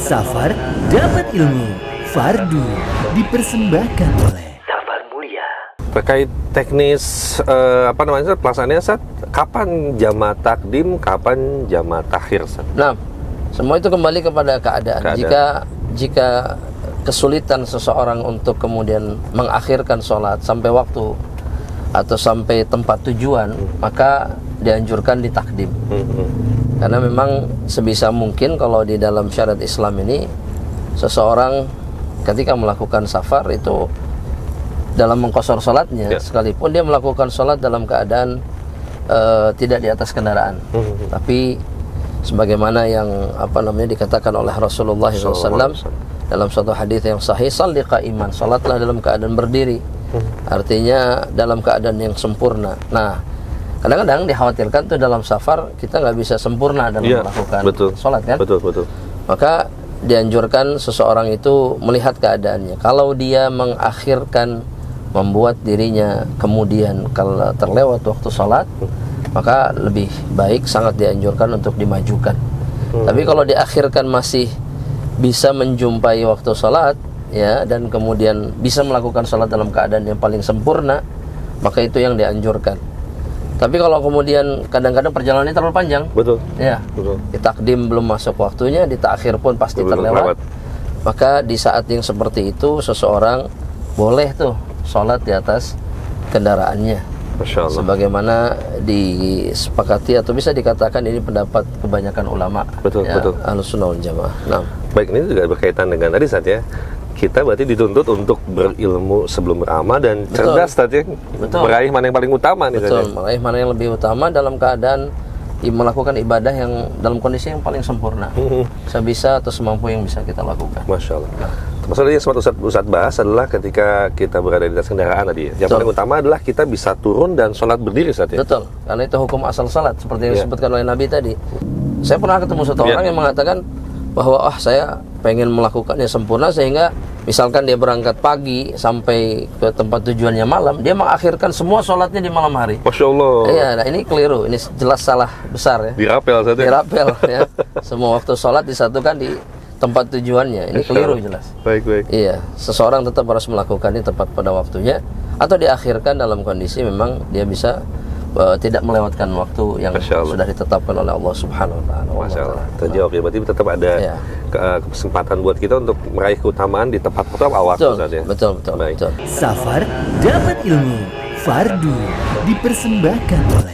Safar dapat ilmu. Fardu dipersembahkan oleh Safar Mulia. Terkait teknis pelaksanaannya, Ustaz, kapan jamaah takdim, kapan jamaah takhir, Ustaz? Nah, semua itu kembali kepada keadaan. Jika kesulitan seseorang untuk kemudian mengakhirkan sholat sampai waktu atau sampai tempat tujuan, maka dianjurkan ditakdim. Karena memang sebisa mungkin kalau di dalam syariat Islam ini, seseorang ketika melakukan safar itu dalam mengqashar sholatnya, sekalipun dia melakukan sholat dalam keadaan tidak di atas kendaraan, tapi sebagaimana yang dikatakan oleh Rasulullah SAW dalam suatu hadis yang sahih, shalli qa'iman, salatlah dalam keadaan berdiri, artinya dalam keadaan yang sempurna. Nah, kadang-kadang dikhawatirkan tuh dalam safar kita nggak bisa sempurna dalam melakukan sholat, kan? Betul. Maka dianjurkan seseorang itu melihat keadaannya. Kalau dia mengakhirkan, membuat dirinya kemudian kalau terlewat waktu sholat, maka lebih baik, sangat dianjurkan untuk dimajukan. Tapi kalau diakhirkan masih bisa menjumpai waktu sholat, ya, dan kemudian bisa melakukan sholat dalam keadaan yang paling sempurna, maka itu yang dianjurkan. Tapi kalau kemudian kadang-kadang perjalanannya terlalu panjang, ditakdim belum masuk waktunya, ditakhir pun pasti terlewat, maka di saat yang seperti itu seseorang boleh tuh sholat di atas kendaraannya. Masya Allah. Sebagaimana disepakati atau bisa dikatakan ini pendapat kebanyakan ulama, Ahlus Sunnah wal Jamaah. Nah, baik, ini juga berkaitan dengan tadi, Ustaz, ya. Kita berarti dituntut untuk berilmu sebelum beramal dan cerdas, Ustaz, ya. Meraih mana yang paling utama nih, Ustaz. Meraih mana yang lebih utama dalam keadaan melakukan ibadah yang dalam kondisi yang paling sempurna, sebisa atau semampu yang bisa kita lakukan. Masya Allah. Maksudnya yang sempat Ustaz bahas adalah ketika kita berada di atas kendaraan tadi, yang paling utama adalah kita bisa turun dan sholat berdiri, Ustaz, ya? Betul, karena itu hukum asal sholat seperti yang disebutkan oleh Nabi tadi. Saya pernah ketemu satu orang yang mengatakan bahwa saya pengen melakukannya sempurna, sehingga misalkan dia berangkat pagi sampai ke tempat tujuannya malam, dia mengakhirkan semua sholatnya di malam hari. Masya Allah. Iya, nah ini keliru, ini jelas salah besar, ya. Dirapel, Ustaz, ya? Dirapel, ya. Semua waktu sholat disatukan di tempat tujuannya, ini keliru jelas. Baik. Iya, seseorang tetap harus melakukannya tepat pada waktunya, atau diakhirkan dalam kondisi memang dia bisa tidak melewatkan waktu yang sudah ditetapkan oleh Allah Subhanahu wa Ta'ala. Masya Allah. Terjawab, ya. Berarti tetap ada kesempatan buat kita untuk meraih keutamaan di tempat awal. Betul. Safar dapat ilmu. Fardu dipersembahkan oleh